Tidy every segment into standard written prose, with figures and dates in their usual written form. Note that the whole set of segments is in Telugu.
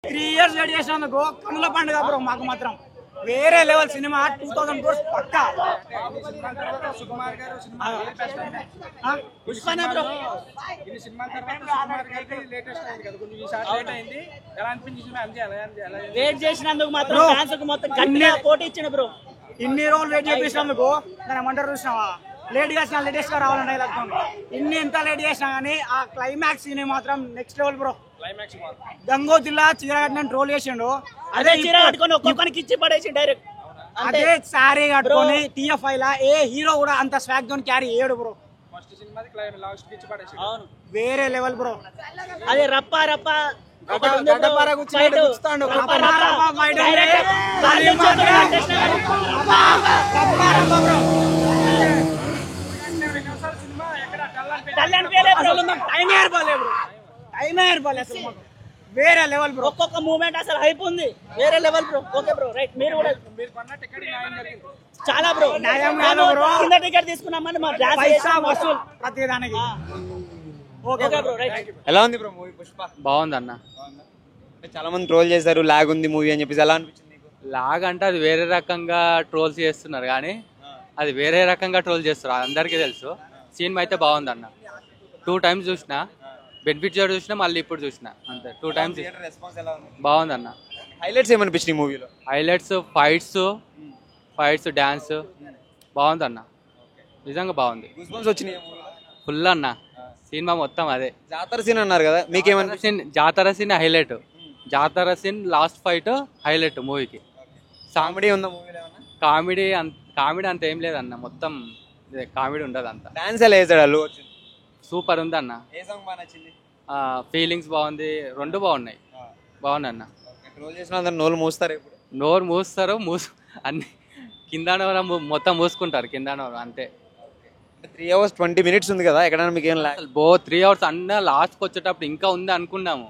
3 years వెయిట్ చేసినందుకు కనుల పండుగ బ్రో. మాకు మాత్రం వేరే లెవెల్ సినిమా. 2000 crores పక్కా. సుకుమార్ గారు పుష్పనే బ్రో. ఈ సినిమా తర్వాత సుకుమార్ గారికి లేటెస్ట్ అయింది కదా, కొంచెం ఈసారి లేట్ అయింది. ఎలా అనిపించింది? వెయిట్ చేసినందుకు మాత్రం ఫ్యాన్స్ కు మొత్తం గట్టిగా పోటీ ఇచ్చిన బ్రో. ఇన్ని రోజులు వెయిట్ చేసినందుకు దాని ఏమంటారు చూసినావా, లేట్ చేసిన లేటెస్ట్ గా రావాలని డైలాగ్. ఇన్ని ఎంత లేట్ చేసినా కానీ ఆ క్లైమాక్స్ సీన్ మాత్రం నెక్స్ట్ లెవెల్ బ్రో. గంగోతిల్లా చీర కట్టిన ట్రోల్ చేసిండు. అదే చీర కట్టుకొని ఒక్కొక్కరికి ఇచ్చి పడేసి డైరెక్ట్. అదే సారీ కట్టుకొని TFI లా ఏ హీరో కూడా అంత స్వాగ్ తో క్యారీ చేయడు బ్రో. వేరే లెవెల్ బ్రో. అదే రప్ప రప్ప వేరే లెవెల్ బ్రో. ఒక్కొక్క మూమెంట్ అసలు హైప్ ఉంది. వేరే level bro. Okay bro, right. మీరు కూడా చాలా బ్రో. కింద టికెట్ తీసుకున్నామని మా పైసా వసూలు ప్రతి దానికి. Okay bro, right. ఎలా ఉంది బ్రో మూవీ పుష్ప? బాగుంది అన్న. చాలా మంది ట్రోల్ చేశారు లాగ్ ఉంది మూవీ అని చెప్పేసి. ఎలా అనిపించింది? లాగ్ అంటే అది వేరే రకంగా ట్రోల్స్ చేస్తున్నారు కానీ అది వేరే రకంగా ట్రోల్ చేస్తారు, అందరికీ తెలుసు. సినిమా అయితే బాగుంది అన్న. 2 times చూసిన. బెనిఫిట్ జోడ్ చూసినా, మళ్ళీ ఇప్పుడు చూసిన, అంతే. 2 times బాగుంది అన్న. హైలైట్స్ ఏమనిపించినాయి మూవీలో? హైలైట్స్ ఫైట్స్ డాన్స్ బాగుంది అన్న. నిజంగా బాగుంది. వచ్చినాయి ఫుల్ అన్న. సినిమా మొత్తం అదే. జాతర సీన్ అన్నారు కదా, మీకేమనిపించింది? జాతర సీన్ హైలైట్. జాతర సీన్ లాస్ట్ ఫైట్ హైలైట్ మూవీకి. కామెడీ ఉందా మూవీలో? కామెడీ అంత ఏం లేదన్న, మొత్తం కామెడీ ఉండదు అంత. డాన్స్ ఎలా వేసాడు అల్లు అర్జున్? సూపర్ ఉంది అన్న. ఏ సాంగ్ బాగా నచ్చింది? ఫీలింగ్స్ బాగుంది. 2 బాగున్నాయి. బాగున్నాయి అన్న. ట్రోల్ చేసిన అందరు నోరు మూస్తారు. ఇప్పుడు నోరు మూస్తారు, అన్ని కింద మొత్తం మూసుకుంటారు కింద అంతే. 3 hours 20 minutes ఉంది కదా, ఎక్కడైనా మీకు ఏం 3 hours అన్న లాస్ట్కి వచ్చేటప్పుడు ఇంకా ఉంది అనుకున్నాము.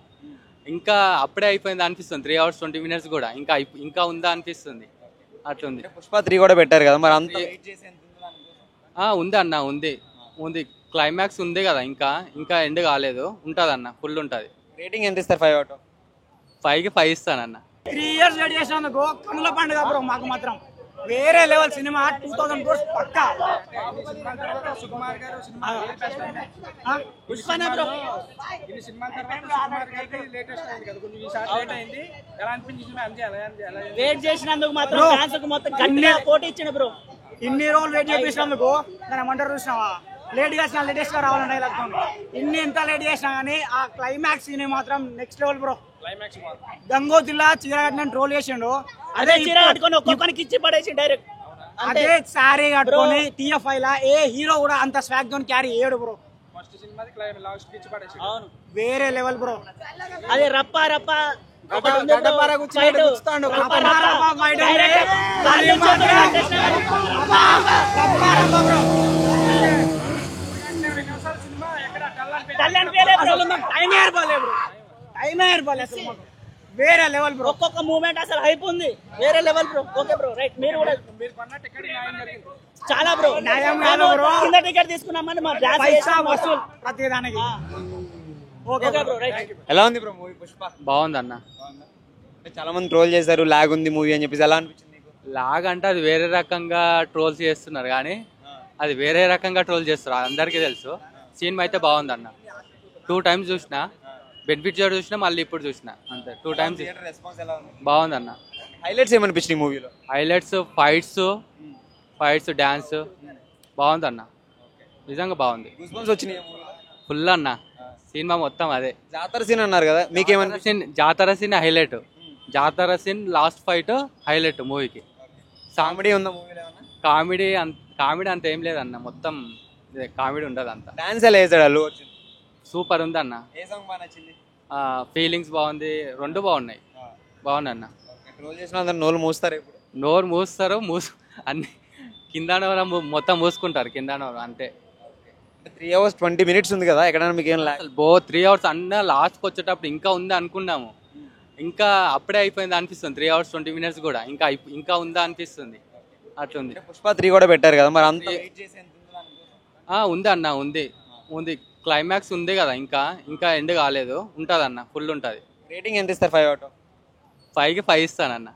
ఇంకా అప్పుడే అయిపోయింది అనిపిస్తుంది. 3 hours 20 minutes కూడా ఇంకా ఉందా అనిపిస్తుంది. అట్లుంది. పుష్ప 3 కూడా పెట్టారు కదా, మరి అంత ఉంది అన్న. ఉంది క్లైమాక్స్ ఉంది కదా, ఇంకా ఎండ్ కాలేదు. ఉంటుంది అన్న, ఫుల్ ఉంటుంది. రేటింగ్ ఎంత ఇస్తారు? 5 out of 5కి 5 ఇస్తానన్న. 3 years వెయిట్ చేసినందుకు కనుల పండుగ బ్రో. మాకు మాత్రం వేరే లెవెల్ సినిమా. 2000 crores పక్కా. సుకుమార్ గారు పుష్పనే బ్రో. ఈ సినిమా తర్వాత సుకుమార్ గారికి లేటెస్ట్ అయింది కదా, కొంచెం ఈసారి లేట్ అయింది. ఎలా అనిపించింది? వెయిట్ చేసినందుకు మాత్రం ఫ్యాన్స్ కు మొత్తం గట్టిగా పోటీ ఇచ్చిన బ్రో. ఇన్ని రోజులు వెయిట్ చేసినందుకు దాని ఏమంటారు చూసినావా, లేట్ చేసిన లేటెస్ట్ గా రావాలని డైలాగ్. ఇన్ని ఎంత లేట్ చేసినా కానీ ఆ క్లైమాక్స్ సీన్ మాత్రం నెక్స్ట్ లెవెల్ బ్రో. గంగోతిల్లా చీర కట్టిన ట్రోల్ చేసిండు. అదే చీర కట్టుకొని ఒక్కొక్కరికి ఇచ్చి పడేసి డైరెక్ట్. అదే సారీ కట్టుకొని TFI లా ఏ హీరో కూడా అంత స్వాగ్ తో క్యారీ చేయడు బ్రో. వేరే లెవెల్ బ్రో. అదే రప్ప రప్ప వేరే లెవెల్ బ్రో. ఒక్కొక్క మూమెంట్ అసలు హైప్ ఉంది. వేరే level bro. Okay bro, right. మీరు కూడా చాలా బ్రో. కింద టికెట్ తీసుకున్నామని మా పైసా వసూలు ప్రతి దానికి. Okay bro, right. ఎలా ఉంది బ్రో మూవీ పుష్ప? బాగుంది అన్న. చాలా మంది ట్రోల్ చేశారు లాగ్ ఉంది మూవీ అని చెప్పేసి. ఎలా అనిపించింది? లాగ్ అంటే అది వేరే రకంగా ట్రోల్స్ చేస్తున్నారు కానీ అది వేరే రకంగా ట్రోల్ చేస్తారు, అందరికీ తెలుసు. సినిమా అయితే బాగుంది అన్న. 2 times చూసిన. బెనిఫిట్ జోడ్ చూసినా, మళ్ళీ ఇప్పుడు చూసిన, అంతే. 2 times బాగుంది అన్న. హైలైట్స్ ఏమనిపించినాయి మూవీలో? హైలైట్స్ ఫైట్స్ డాన్స్ బాగుంది అన్న. నిజంగా బాగుంది. వచ్చినాయి ఫుల్ అన్న. సినిమా మొత్తం అదే. జాతర సీన్ అన్నారు కదా, మీకేమనిపించింది? జాతర సీన్ హైలైట్. జాతర సీన్ లాస్ట్ ఫైట్ హైలైట్ మూవీకి. కామెడీ ఉందా మూవీలో? కామెడీ అంత ఏం లేదన్న, మొత్తం కామెడీ ఉండదు అంత. డాన్స్ ఎలా వేసాడు అల్లు అర్జున్? సూపర్ ఉంది అన్న. ఏ సాంగ్ బాగా నచ్చింది? ఫీలింగ్స్ బాగుంది. 2 బాగున్నాయి. బాగున్నాయి అన్న. ట్రోల్ చేసిన అందరు నోరు మూస్తారు. ఇప్పుడు నోరు మూస్తారు, అన్ని కింద మొత్తం మూసుకుంటారు కింద అంతే. 3 hours 20 minutes ఉంది కదా, ఎక్కడైనా మీకు ఏం 3 hours అన్న లాస్ట్కి వచ్చేటప్పుడు ఇంకా ఉంది అనుకున్నాము. ఇంకా అప్పుడే అయిపోయింది అనిపిస్తుంది. 3 hours 20 minutes కూడా ఇంకా ఉందా అనిపిస్తుంది. అట్లుంది. పుష్ప 3 కూడా పెట్టారు కదా, మరి అంత ఉంది అన్న. ఉంది క్లైమాక్స్ ఉంది కదా, ఇంకా ఎండ్ కాలేదు. ఉంటుంది అన్న, ఫుల్ ఉంటుంది. రేటింగ్ ఎంత ఇస్తారు? 5 out of 5కి 5 ఇస్తానన్న.